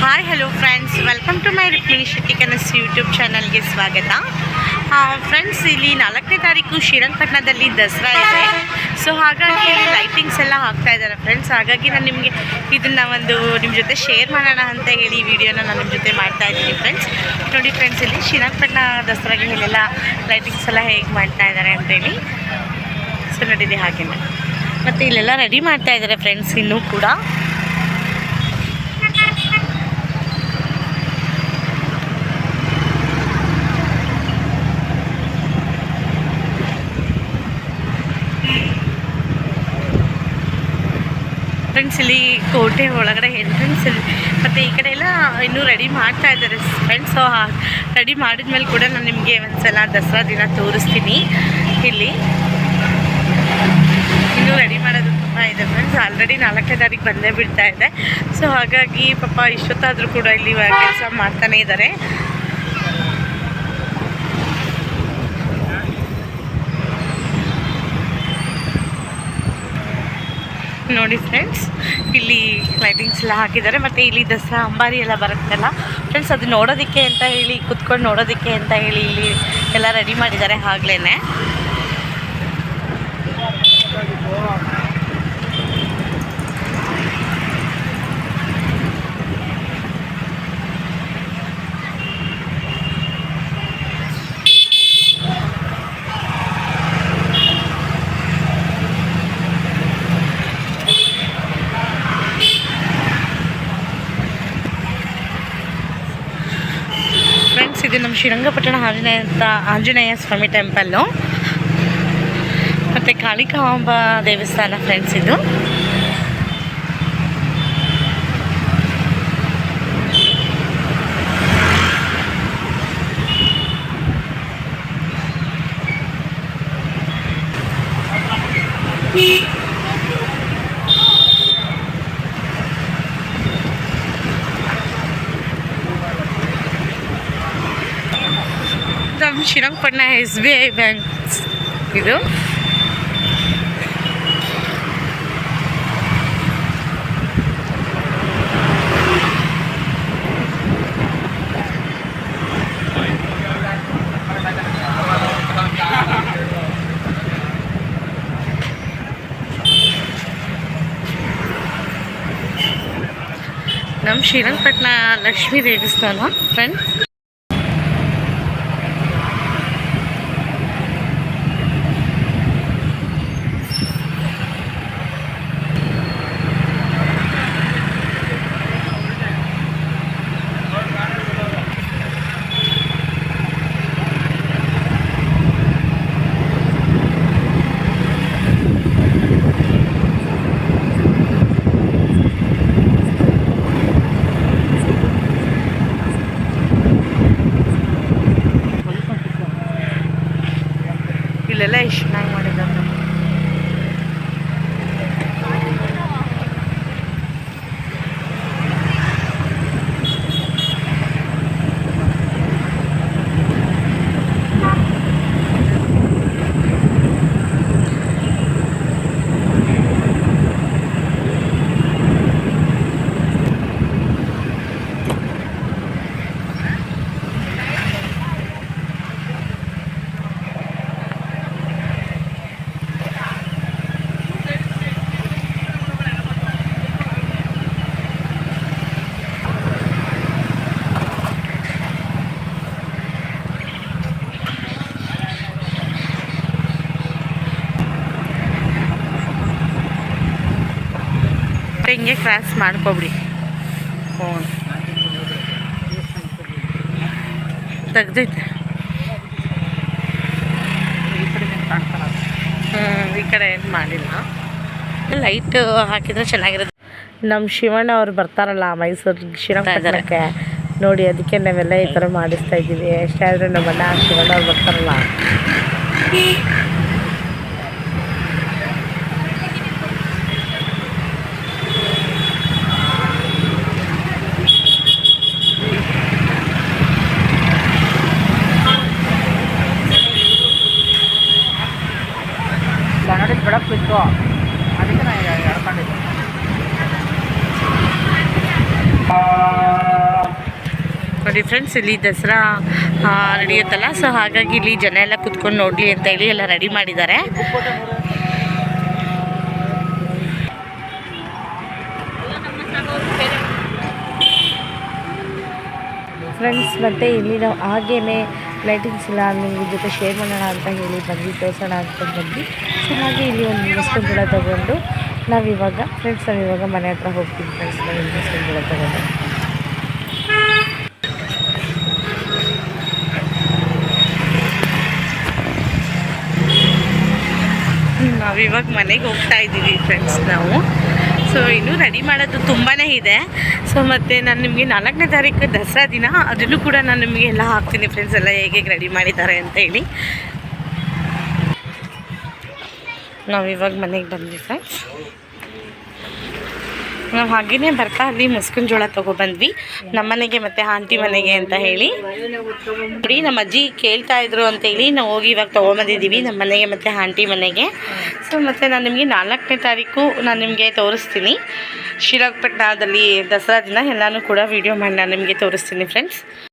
Hi hello friends, welcome to my Rukmini Shetty ಕನಸು YouTube ಚಾನಲ್ಗೆ ಸ್ವಾಗತ. ಫ್ರೆಂಡ್ಸ್, ಇಲ್ಲಿ 4ನೇ ತಾರೀಕು ಶ್ರೀರಂಗಪಟ್ಟಣದಲ್ಲಿ ದಸರಾ ಇದೆ. ಸೊ ಹಾಗಾಗಿ ಇಲ್ಲಿ ಲೈಟಿಂಗ್ಸ್ ಎಲ್ಲ ಹಾಕ್ತಾ ಇದ್ದಾರೆ ಫ್ರೆಂಡ್ಸ್. ಹಾಗಾಗಿ ನಾನು ನಿಮಗೆ ಇದನ್ನು ನಿಮ್ಮ ಜೊತೆ ಶೇರ್ ಮಾಡೋಣ ಅಂತ ಹೇಳಿ ಈ ವಿಡಿಯೋನ ನಾನು ನಿಮ್ಮ ಜೊತೆ ಮಾಡ್ತಾ ಇದ್ದೀನಿ ಫ್ರೆಂಡ್ಸ್. ನೋಡಿ ಫ್ರೆಂಡ್ಸ್, ಇಲ್ಲಿ ಶ್ರೀರಂಗಪಟ್ಟಣ ದಸರಾಗೆ ಇಲ್ಲೆಲ್ಲ ಲೈಟಿಂಗ್ಸ್ ಎಲ್ಲ ಹೇಗೆ ಮಾಡ್ತಾ ಇದ್ದಾರೆ ಅಂತೇಳಿ. ಸೊ ನೋಡಿದೆ ಹಾಗೆಯೇ ಮತ್ತು ಇಲ್ಲೆಲ್ಲ ರೆಡಿ ಮಾಡ್ತಾ ಇದ್ದಾರೆ ಫ್ರೆಂಡ್ಸ್. ಇನ್ನೂ ಕೂಡ ಫ್ರೆಂಡ್ಸ್, ಇಲ್ಲಿ ಕೋಟೆ ಒಳಗಡೆ ಎಂಟ್ರೆನ್ಸ್ ಇಲ್ಲಿ ಮತ್ತು ಈ ಕಡೆ ಎಲ್ಲ ಇನ್ನೂ ರೆಡಿ ಮಾಡ್ತಾ ಇದ್ದಾರೆ ಫ್ರೆಂಡ್ಸ್. ಸೊ ರೆಡಿ ಮಾಡಿದ್ಮೇಲೆ ಕೂಡ ನಾನು ನಿಮಗೆ ಒಂದ್ಸಲ ದಸರಾ ದಿನ ತೋರಿಸ್ತೀನಿ. ಇಲ್ಲಿ ಇನ್ನೂ ರೆಡಿ ಮಾಡೋದು ತುಂಬ ಇದೆ ಫ್ರೆಂಡ್ಸ್. ಆಲ್ರೆಡಿ 4ನೇ ತಾರೀಕು ಬಂದೇ ಬಿಡ್ತಾ ಇದೆ. ಸೊ ಹಾಗಾಗಿ ಪಾಪ ಇಷ್ಟೊತ್ತಾದರೂ ಕೂಡ ಇಲ್ಲಿ ಕೆಲಸ ಮಾಡ್ತಾನೇ ಇದ್ದಾರೆ. ನೋಡಿ ಫ್ರೆಂಡ್ಸ್, ಇಲ್ಲಿ ಲೈಟಿಂಗ್ಸ್ ಎಲ್ಲ ಹಾಕಿದ್ದಾರೆ. ಮತ್ತು ಇಲ್ಲಿ ದಸರಾ ಅಂಬಾರಿ ಎಲ್ಲ ಬರುತ್ತಲ್ಲ ಫ್ರೆಂಡ್ಸ್, ಅದು ನೋಡೋದಕ್ಕೆ ಅಂತ ಹೇಳಿ, ಕುತ್ಕೊಂಡು ನೋಡೋದಕ್ಕೆ ಅಂತ ಹೇಳಿ ಇಲ್ಲಿ ಎಲ್ಲ ರೆಡಿ ಮಾಡಿದ್ದಾರೆ ಆಗಲೇ. ಇದು ನಮ್ಮ ಶ್ರೀರಂಗಪಟ್ಟಣ ಆಂಜನೇಯ ಸ್ವಾಮಿ ಟೆಂಪಲ್ಲು ಮತ್ತು ಕಾಳಿಕಾಂಬ ದೇವಸ್ಥಾನ ಫ್ರೆಂಡ್ಸ್. ಇದು ನಮ್ಮ ಶ್ರೀರಂಗಪಟ್ಟಣ SBI ಬ್ಯಾಂಕ್ ಇದು. ನಮ್ಮ ಶ್ರೀರಂಗಪಟ್ಟಣ ಲಕ್ಷ್ಮೀ ದೇವಸ್ಥಾನ ಫ್ರೆಂಡ್ಸ್. ಇಲ್ಲೆಲ್ಲ ಎಷ್ಟು ಚೆನ್ನಾಗಿ ಮಾಡಿದ್ದಾರೆ. ಹಿಂಗೆ ಕ್ರಾಸ್ ಮಾಡ್ಕೊಬಿಡಿ. ಫೋನ್ ತೆಗ್ದೈತೆ. ಈ ಕಡೆ ಏನು ಮಾಡಿಲ್ಲ. ಲೈಟ್ ಹಾಕಿದ್ರೆ ಚೆನ್ನಾಗಿರುತ್ತೆ. ನಮ್ಮ ಶಿವಣ್ಣ ಅವ್ರು ಬರ್ತಾರಲ್ಲ ಮೈಸೂರು ಶ್ರೀರಂಗಪಟ್ಟಣಕ್ಕೆ, ನೋಡಿ ಅದಕ್ಕೆ ನಾವೆಲ್ಲ ಈ ಥರ ಮಾಡಿಸ್ತಾ ಇದ್ದೀವಿ. ಎಷ್ಟೇ ಆದರೂ ನಮ್ಮಣ್ಣ ಶಿವಣ್ಣ ಅವ್ರು ಬರ್ತಾರಲ್ಲ. ಕನ್ನಡ ಬೆಳಕಿತ್ತು, ಅದಕ್ಕೆ ನಾನು ಹೇಳ್ಕೊಂಡಿದ್ದೆ. ನೋಡಿ ಫ್ರೆಂಡ್ಸ್, ಇಲ್ಲಿ ದಸರಾ ನಡೆಯುತ್ತಲ್ಲ, ಸೊ ಹಾಗಾಗಿ ಇಲ್ಲಿ ಜನ ಎಲ್ಲ ಕುತ್ಕೊಂಡು ನೋಡಲಿ ಅಂತ ಹೇಳಿ ಎಲ್ಲ ರೆಡಿ ಮಾಡಿದ್ದಾರೆ. ಫ್ರೆಂಡ್ಸ್, ಮತ್ತು ಇಲ್ಲಿ ನಾವು ಹಾಗೇ ಲೈಟಿಂಗ್ಸ್ ಎಲ್ಲ ನಿಮ್ಮ ಜೊತೆ ಶೇರ್ ಮಾಡೋಣ ಅಂತ ಹೇಳಿ ಬಂದು ತೋರಿಸೋಣ ಅಂತ ಬಂದ್ವಿ. ಸೊ ಹಾಗೆ ಇಲ್ಲಿ ಒಂದು ಮುಸ್ಕೊಂಜೋಳ ತೊಗೊಂಡು ನಾವಿವಾಗ ಮನೆ ಹತ್ರ ಹೋಗ್ತೀವಿ ಫ್ರೆಂಡ್ಸ್. ನಾವು ಮುಸ್ಕೊಂಜೋಳ ತೊಗೊಂಡು ನಾವಿವಾಗ ಮನೆಗೆ ಹೋಗ್ತಾ ಇದ್ದೀವಿ ಫ್ರೆಂಡ್ಸ್ ನಾವು. ಸೊ ಇನ್ನೂ ರೆಡಿ ಮಾಡೋದು ತುಂಬಾ ಇದೆ. ಸೊ ಮತ್ತು ನಾನು ನಿಮಗೆ 4ನೇ ತಾರೀಕು ದಸರಾ ದಿನ ಅದನ್ನು ಕೂಡ ನಾನು ನಿಮಗೆ ಎಲ್ಲ ಹಾಕ್ತೀನಿ ಫ್ರೆಂಡ್ಸ್, ಎಲ್ಲ ಹೇಗೆ ರೆಡಿ ಮಾಡಿದ್ದಾರೆ ಅಂತ ಹೇಳಿ. ನಾವಿವಾಗ ಮನೆಗೆ ಬಂದ್ವಿ ಫ್ರೆಂಡ್ಸ್. ನಾವು ಹಾಗೆಯೇ ಬರ್ತಾ ಅಲ್ಲಿ ಮುಸ್ಕಿನ ಜೋಳ ತೊಗೊಬಂದ್ವಿ ನಮ್ಮನೆಗೆ ಮತ್ತು ಆಂಟಿ ಮನೆಗೆ ಅಂತ ಹೇಳಿ. ನೋಡಿ, ನಮ್ಮ ಅಜ್ಜಿ ಕೇಳ್ತಾ ಇದ್ರು ಅಂತೇಳಿ ನಾವು ಹೋಗಿ ಇವಾಗ ತೊಗೊಬಂದಿದ್ದೀವಿ ನಮ್ಮ ಮನೆಗೆ ಮತ್ತು ಆಂಟಿ ಮನೆಗೆ. ಸೊ ಮತ್ತು ನಾನು ನಿಮಗೆ 4ನೇ ತಾರೀಕು ನಾನು ನಿಮಗೆ ತೋರಿಸ್ತೀನಿ. ಶ್ರೀರಂಗಪಟ್ಟಣದಲ್ಲಿ ದಸರಾ ದಿನ ಎಲ್ಲನೂ ಕೂಡ ವೀಡಿಯೋ ಮಾಡಿ ನಾನು ನಿಮಗೆ ತೋರಿಸ್ತೀನಿ ಫ್ರೆಂಡ್ಸ್.